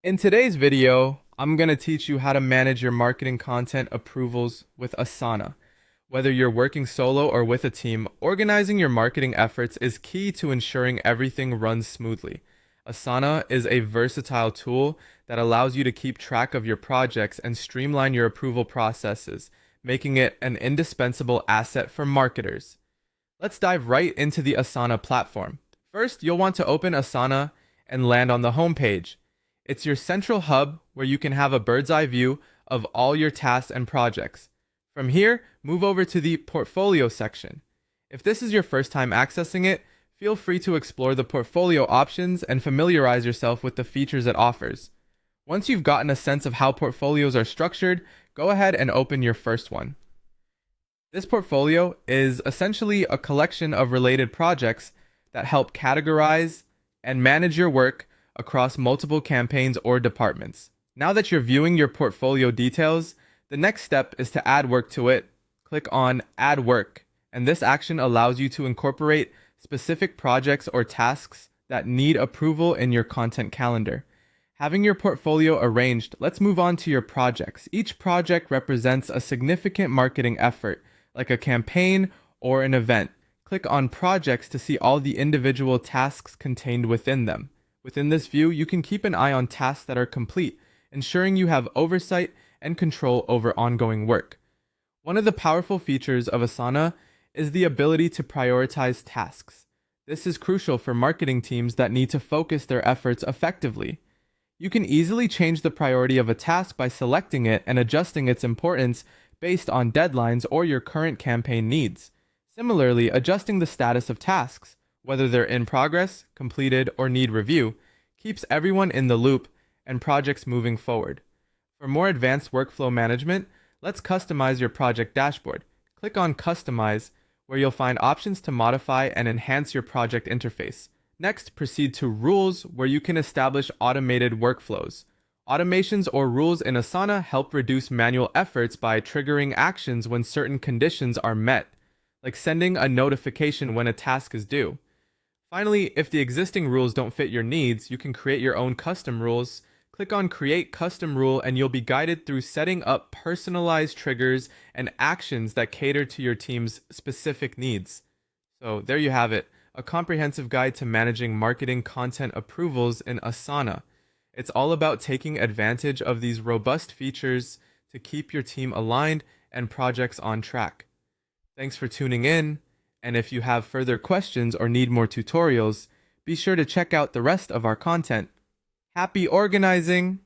In today's video, I'm going to teach you how to manage your marketing content approvals with Asana. Whether you're working solo or with a team, organizing your marketing efforts is key to ensuring everything runs smoothly. Asana is a versatile tool that allows you to keep track of your projects and streamline your approval processes, making it an indispensable asset for marketers. Let's dive right into the Asana platform. First, you'll want to open Asana and land on the home page. It's your central hub where you can have a bird's eye view of all your tasks and projects. From here, move over to the portfolio section. If this is your first time accessing it, feel free to explore the portfolio options and familiarize yourself with the features it offers. Once you've gotten a sense of how portfolios are structured, go ahead and open your first one. This portfolio is essentially a collection of related projects that help categorize and manage your work across multiple campaigns or departments. Now that you're viewing your portfolio details, the next step is to add work to it. Click on Add Work, and this action allows you to incorporate specific projects or tasks that need approval in your content calendar. Having your portfolio arranged, let's move on to your projects. Each project represents a significant marketing effort, like a campaign or an event. Click on Projects to see all the individual tasks contained within them. Within this view, you can keep an eye on tasks that are complete, ensuring you have oversight and control over ongoing work. One of the powerful features of Asana is the ability to prioritize tasks. This is crucial for marketing teams that need to focus their efforts effectively. You can easily change the priority of a task by selecting it and adjusting its importance based on deadlines or your current campaign needs. Similarly, adjusting the status of tasks, whether they're in progress, completed, or need review, keeps everyone in the loop and projects moving forward. For more advanced workflow management, let's customize your project dashboard. Click on Customize, where you'll find options to modify and enhance your project interface. Next, proceed to Rules, where you can establish automated workflows. Automations or rules in Asana help reduce manual efforts by triggering actions when certain conditions are met, like sending a notification when a task is due. Finally, if the existing rules don't fit your needs, you can create your own custom rules. Click on Create Custom Rule and you'll be guided through setting up personalized triggers and actions that cater to your team's specific needs. So there you have it, a comprehensive guide to managing marketing content approvals in Asana. It's all about taking advantage of these robust features to keep your team aligned and projects on track. Thanks for tuning in. And if you have further questions or need more tutorials, be sure to check out the rest of our content. Happy organizing!